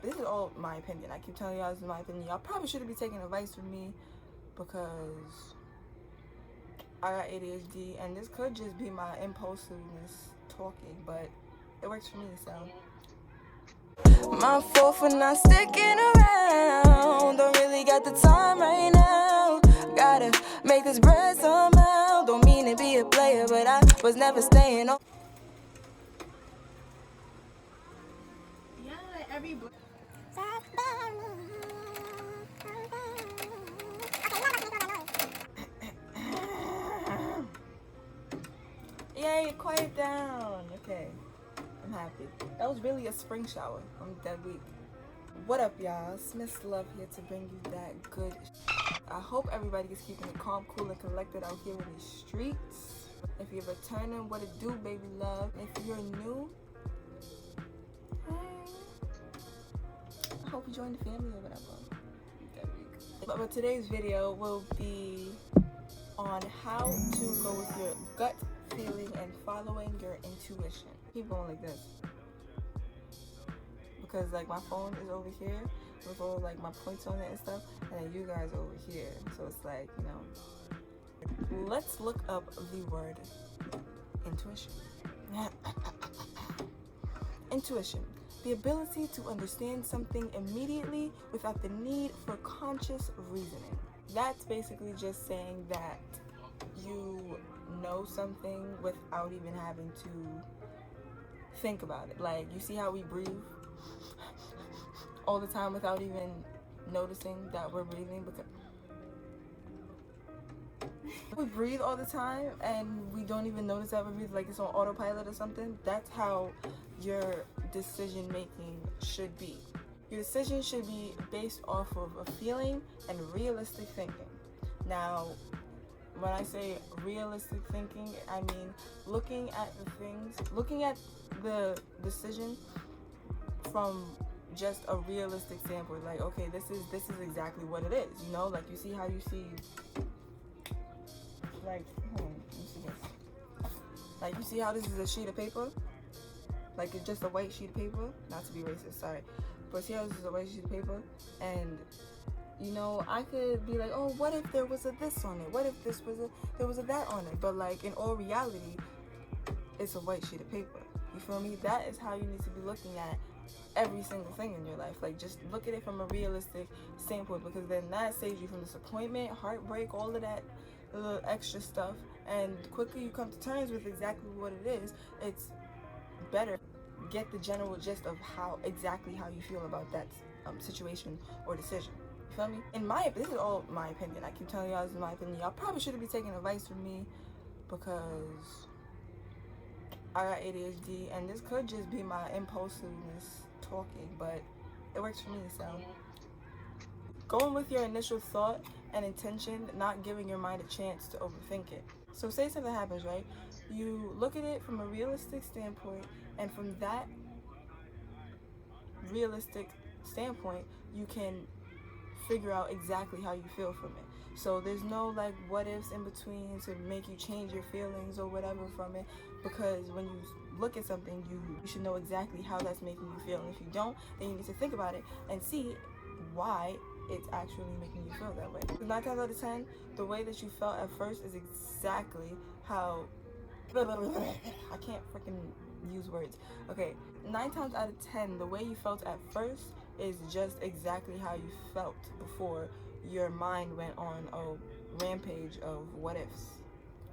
this is all my opinion. I keep telling y'all this is my opinion. Y'all probably shouldn't be taking advice from me because I got ADHD, and this could just be my impulsiveness talking, but it works for me, so. My fault for not sticking around. Don't really got the time right now. Gotta make this bread somehow. Don't mean to be a player, but I was never staying on. Yeah, like every Yay, quiet down. Okay, I'm happy. That was really a spring shower. I'm dead weak. What up, y'all? SznLuv here to bring you that good I hope everybody is keeping it calm, cool, and collected out here in these streets. If you're returning, what it do, baby love? If you're new, hey, I hope you join the family or whatever. Dead weak. But today's video will be on how to go with your gut feeling and following your intuition. Keep going like this. Because like my phone is over here with all like my points on it and stuff, and then you guys over here. So it's like, you know. Let's look up the word intuition. Intuition. The ability to understand something immediately without the need for conscious reasoning. That's basically just saying that you know something without even having to think about it. Like, you see how we breathe all the time without even noticing that we're breathing? Because we breathe all the time and we don't even notice that we breathe, like it's on autopilot or something. That's how your decision making should be. Your decision should be based off of a feeling and realistic thinking. Now, when I say realistic thinking, I mean looking at the decision from just a realistic standpoint. Like, okay, this is exactly what it is, you know? Like, you see how you see, like, let me see this. Like, you see how this is a sheet of paper? Like, it's just a white sheet of paper. Not to be racist, sorry. But see how this is a white sheet of paper? And, you know, I could be like, oh, what if there was a this on it? What if there was a that on it? But, like, in all reality, it's a white sheet of paper. You feel me? That is how you need to be looking at every single thing in your life. Like, just look at it from a realistic standpoint, because then that saves you from disappointment, heartbreak, all of that extra stuff. And the quicker you come to terms with exactly what it is, it's better get the general gist of exactly how you feel about that situation or decision. You feel me? This is all my opinion. I keep telling y'all this is my opinion. Y'all probably shouldn't be taking advice from me because I got ADHD, and this could just be my impulsiveness talking, but it works for me. So going with your initial thought and intention, not giving your mind a chance to overthink it. So say something happens, right? You look at it from a realistic standpoint, and from that realistic standpoint, you can figure out exactly how you feel from it. So there's no like what ifs in between to make you change your feelings or whatever from it, because when you look at something, you should know exactly how that's making you feel. And if you don't, then you need to think about it and see why it's actually making you feel that way. 9 times out of 10, the way that you felt at first is exactly how I can't freaking use words. Okay, 9 times out of 10, the way you felt at first is just exactly how you felt before your mind went on a rampage of what ifs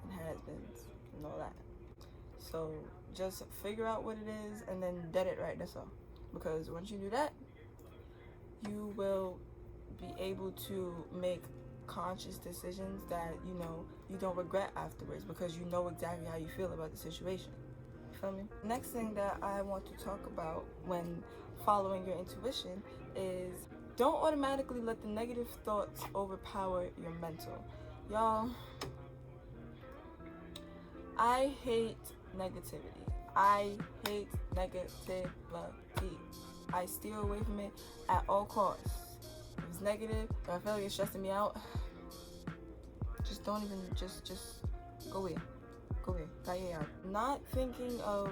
and has-beens and all that. So just figure out what it is and then dead it right, that's all. Because once you do that, you will be able to make conscious decisions that, you know, you don't regret afterwards, because you know exactly how you feel about the situation. You feel me? Next thing that I want to talk about when following your intuition is don't automatically let the negative thoughts overpower your mental. Y'all, I hate negativity. I hate negativity. I steer away from it at all costs. If it's negative, if I feel like it's stressing me out, just don't even, just go away. Go away. Not thinking of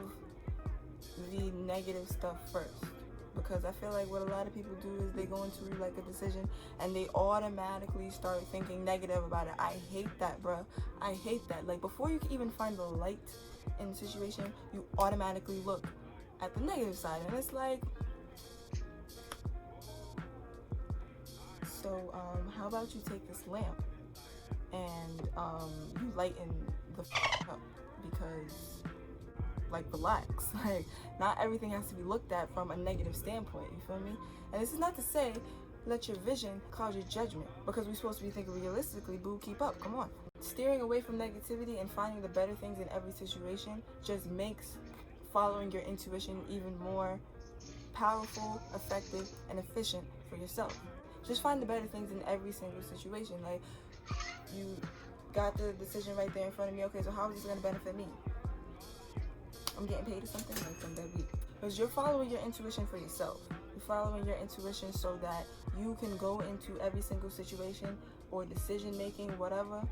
the negative stuff first. because I feel like what a lot of people do is they go into like a decision and they automatically start thinking negative about it. I hate that, bruh. I hate that. Like, before you can even find the light in the situation, you automatically look at the negative side, and it's like, so how about you take this lamp and you lighten the up, because, like, relax. Like, not everything has to be looked at from a negative standpoint, you feel me? And this is not to say let your vision cloud your judgment, because we're supposed to be thinking realistically. Boo, keep up, come on. Steering away from negativity and finding the better things in every situation just makes following your intuition even more powerful, effective, and efficient for yourself. Just find the better things in every single situation. Like, you got the decision right there in front of me. Okay, so how is this going to benefit me? I'm getting paid or something? Like, some dead beat. Because you're following your intuition for yourself. You're following your intuition so that you can go into every single situation or decision making, whatever,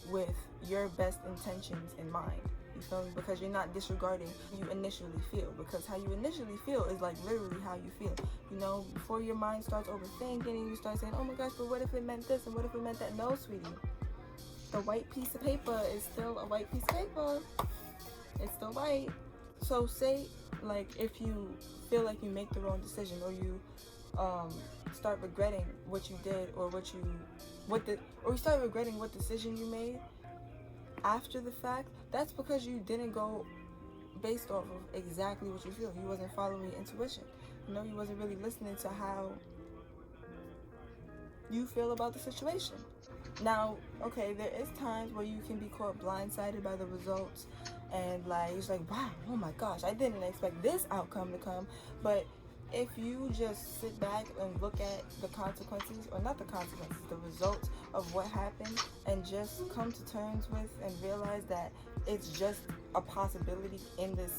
with your best intentions in mind. You feel me? Because you're not disregarding how you initially feel. Because how you initially feel is like literally how you feel. You know, before your mind starts overthinking and you start saying, oh my gosh, but what if it meant this and what if it meant that? No, sweetie. The white piece of paper is still a white piece of paper. It's still white. So say, like, if you feel like you make the wrong decision, or you start regretting what you did, or you start regretting what decision you made after the fact, that's because you didn't go based off of exactly what you feel. You wasn't following your intuition. You know, you wasn't really listening to how you feel about the situation. Now, okay, there is times where you can be caught blindsided by the results, and like, it's like, wow, oh my gosh, I didn't expect this outcome to come. But if you just sit back and look at the consequences, or not the consequences, the results of what happened, and just come to terms with and realize that it's just a possibility in this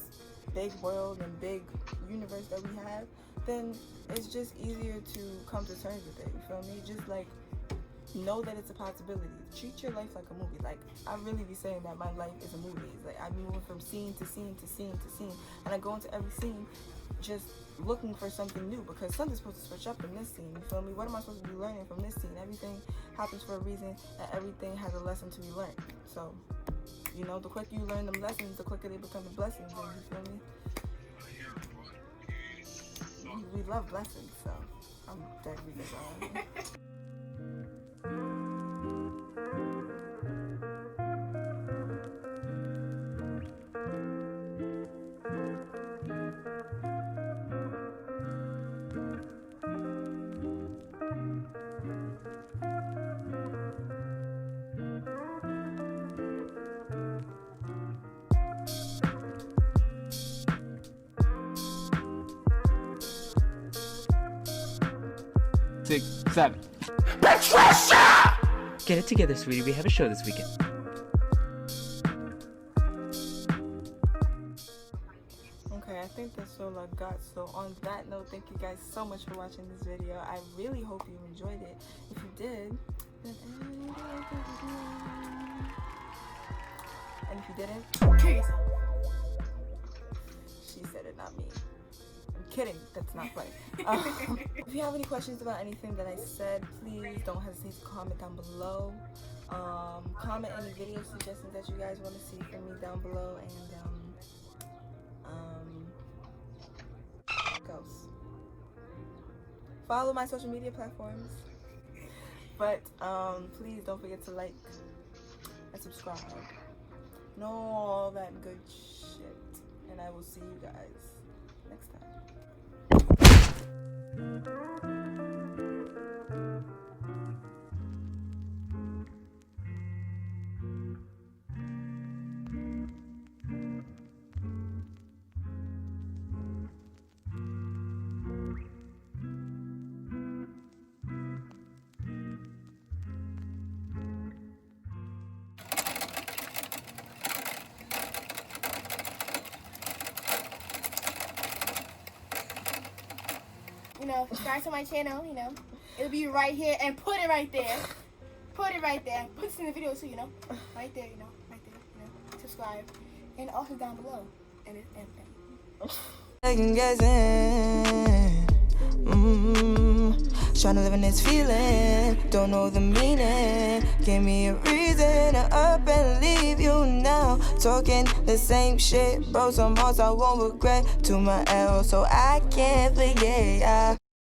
big world and big universe that we have, then it's just easier to come to terms with it, you feel me? Just like, know that it's a possibility. Treat your life like a movie. Like, I really be saying that my life is a movie. It's like I'm moving from scene to scene to scene to scene, and I go into every scene just looking for something new, because something's supposed to switch up in this scene, you feel me? What am I supposed to be learning from this scene? Everything happens for a reason, and everything has a lesson to be learned. So, you know, the quicker you learn them lessons, the quicker they become the blessings, and you feel me? We love blessings, so I'm dead with it. Six, seven. Patricia! Get it together, sweetie. We have a show this weekend. Okay, I think that's all I got. So on that note, thank you guys so much for watching this video. I really hope you enjoyed it. If you did, then and if you didn't, Kill yourself. she said it, not me. I'm kidding. That's not funny. If you have any questions about anything that I said, please don't hesitate to comment down below. Comment any video suggestions that you guys want to see from me down below, and what else? Follow my social media platforms. But please don't forget to like and subscribe. Know all that good shit. And I will see you guys next time. You know, subscribe to my channel, you know. It'll be right here, and put it right there. Put it right there. Put this in the video too, you know. Right there, you know. Right there, you know. Subscribe. And also down below. And I can get in. Trying to live in this feeling, don't know the meaning. Give me a reason to up and leave you now. Talking the same shit, bro, some most I won't regret. To my L, so I can't forget.